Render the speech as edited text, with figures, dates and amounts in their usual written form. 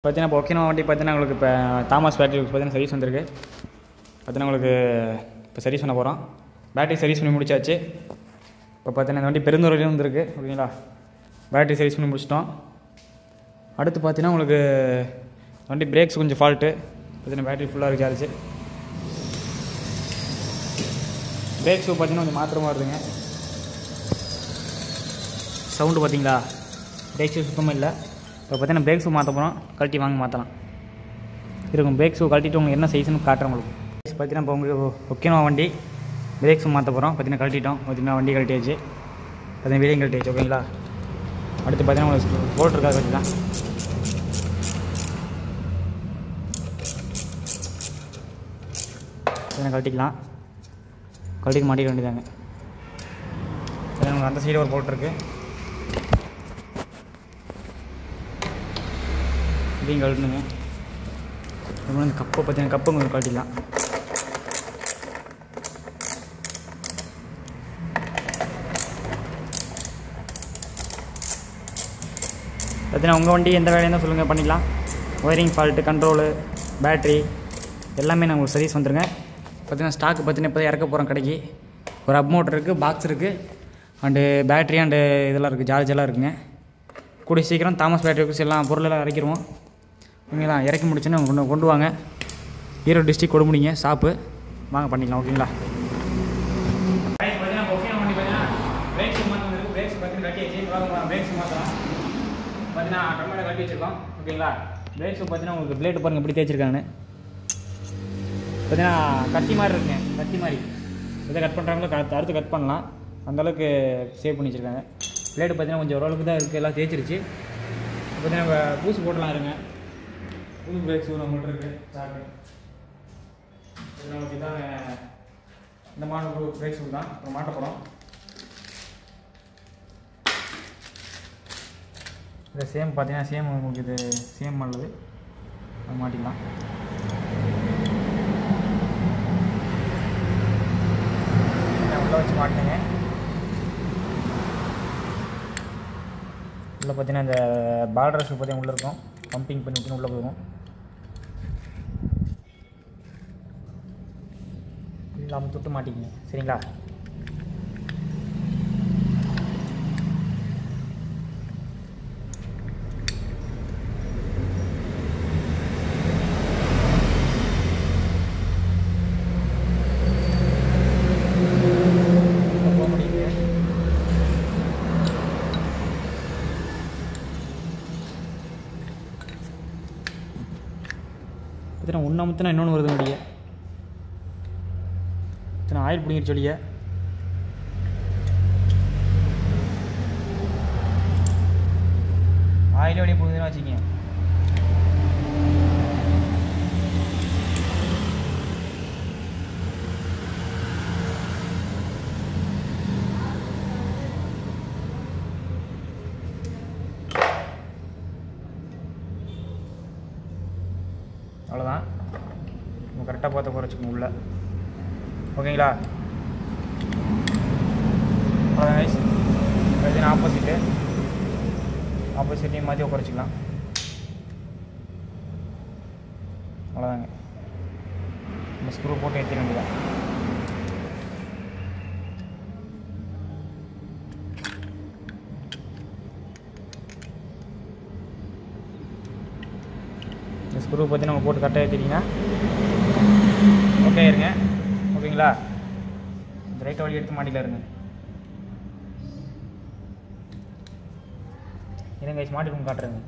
பார்த்தீங்கன்னா இப்போ ஒக்கினவா வண்டி பார்த்தீங்கன்னா உங்களுக்கு இப்போ தாமஸ் பேட்டரி பார்த்தீங்கன்னா சர்வீஸ் வந்திருக்கு. பார்த்தீங்கன்னா உங்களுக்கு இப்போ சர்வீஸ் பண்ண போகிறோம். பேட்டரி சர்வீஸ் பண்ணி முடிச்சாச்சு. இப்போ பார்த்தீங்கன்னா இந்த வண்டி பெருந்துறையிலும் வந்துருக்கு. ஓகேங்களா, பேட்டரி சர்வீஸ் பண்ணி முடிச்சிட்டோம். அடுத்து பார்த்தீங்கன்னா உங்களுக்கு வண்டி பிரேக்ஸ் கொஞ்சம் ஃபால்ட்டு. பார்த்தீங்கன்னா பேட்டரி ஃபுல்லாக இருக்குது சார்ஜ். பிரேக் ஷூ பார்த்தீங்கன்னா கொஞ்சம் மாத்திரமாக வருதுங்க. சவுண்டு பார்த்தீங்களா, பிரேக் ஷூ சுத்தமாக இல்லை. இப்போ பார்த்தீங்கன்னா பிரேக் ஷூ மாற்ற போகிறோம். கழட்டி வாங்க மாற்றலாம் இருக்கும். பிரேக் ஷூ கழட்டிட்டு உங்களுக்கு என்ன சைஸ்ன்னு காட்டுறேன் உங்களுக்கு. பார்த்தீங்கன்னா இப்போ உங்களுக்கு ஒக்கினவா வண்டி பிரேக் ஷூ மாற்ற போகிறோம். பார்த்தீங்கன்னா கழட்டிட்டோம். பார்த்தீங்கன்னா வண்டி கழட்டியாச்சு. பார்த்தீங்கன்னா வீடியும் கழட்டியாச்சு. ஓகேங்களா, அடுத்து பார்த்தீங்கன்னா உங்களுக்கு போல்ட் இருக்கா கழட்டிக்கலாம். பார்த்தீங்கன்னா கழட்டிக்கலாம். கழட்டிக்கு மாட்டிக்க வேண்டியதாங்க. உங்களுக்கு அந்த சைடு ஒரு போல்ட் இருக்குது. இதையும் கழட்டணுங்க. அப்புறம் இந்த கப்பை பார்த்தீங்கன்னா கப்பை கொஞ்சம் கழட்டிக்கலாம். பார்த்தீங்கன்னா உங்கள் வண்டி எந்த வேலையாக தான் சொல்லுங்கள், பண்ணிக்கலாம். ஒயரிங் ஃபால்ட்டு, கண்ட்ரோலு, பேட்ரி எல்லாமே நான் உங்களுக்கு சர்வீஸ் வந்துருங்க. பார்த்தீங்கன்னா ஸ்டாக்கு பார்த்தீங்கன்னா இப்போ இறக்க போகிறோம் கடைக்கு. ஒரு அப் மோட்டர் இருக்குது, பாக்ஸ் இருக்குது, அண்டு பேட்ரி அண்டு இதெல்லாம் இருக்குது, சார்ஜ் எல்லாம் இருக்குங்க. கூடிய சீக்கிரம் தாமஸ் பேட்டரி எல்லாம் பொருளெல்லாம் இறக்கிடுவோம். ஓகேங்களா, இறக்கி முடிச்சுன்னா கொண்டு வாங்க. ஈரோடு டிஸ்ட்ரிக்ட் கொடுமுடிங்க ஷாப்பு, வாங்க பண்ணிக்கலாம். ஓகேங்களா, பார்த்தீங்கன்னா வண்டி பார்த்தீங்கன்னா பிரேக்ஸ் மாற்றணும். பிரேக்ஸ் பார்த்தீங்கன்னா கட்டி வச்சு பிரேக்ஸ் மாற்றலாம். பார்த்தீங்கன்னா கம்மியாக கட்டி வச்சுருக்கோம். ஓகேங்களா, பிரேக்ஸ் பார்த்தீங்கன்னா உங்களுக்கு பிளேட்டு பாருங்கள் எப்படி தேய்ச்சிருக்காங்கன்னு. பார்த்தீங்கன்னா கத்தி மாதிரி இருக்குங்க, கத்தி மாதிரி. எதை கட் பண்ணுறாங்களோ அடுத்து கட் பண்ணலாம், அந்தளவுக்கு சேவ் பண்ணி வச்சுருக்காங்க. பிளேட்டு பார்த்தீங்கன்னா கொஞ்சம் ஓரளவுக்கு தான் இருக்குது, எல்லாம் தேய்ச்சிருச்சு. பார்த்தீங்கன்னா பூசு போட்டலாம் இருங்க. புது பிரேக் ஷூ நம்மள்ட்ட இருக்குது ஸ்டாக்கு. நமக்கு இதான் இந்த மாடல் பிரேக் ஷூ தான் அப்புறம் மாட்ட போகிறோம். இதை சேம் பார்த்தீங்கன்னா சேம் உங்களுக்கு இது சேம் மாடல் அது மாட்டிக்கலாம். உள்ளே வச்சு மாட்டினேங்க. உள்ளே பார்த்தீங்கன்னா இந்த பார்டர் ஷூ பார்த்தீங்கன்னா உள்ளே இருக்கும். பம்பிங் பண்ணி விட்டு உள்ளே போயிடும். இல்லாமல் தொட்டு மாட்டிக்கிங்க. சரிங்களா, போக முடியுது. பார்த்தீங்கன்னா ஒன்றாமத்தினா இன்னொன்று வருது முடிய. ஆயில் பிடிங்கிற சொல்லிய ஆயிலே வழி பிடிங்குதுன்னு வச்சுக்கிங்க. அவ்வளோதான். நம்ம கரெக்டாக பார்த்து குறைச்சிக்கணும் உள்ள. ஓகேங்களா, அவ்வளோதான் கைஸ். பார்த்தீங்கன்னா ஆப்போசிட்டையும் மாற்றி குறைச்சிக்கலாம். அவ்வளோதாங்க. இந்த ஸ்க்ரூ போட்டு ஏற்றிட வேண்டியதான். இந்த ஸ்க்ரூ பார்த்தீங்கன்னா நம்ம போட்டு கரெக்டாக ஏற்றிட்டிங்கன்னா ஓகே இருங்க. ஓகேங்களா, இந்த ரைட்டை வழி எடுத்து மாட்டிக்கலாம் இருங்க. இருங்க கைஸ், மாட்டிட்டு காட்டுறேங்க.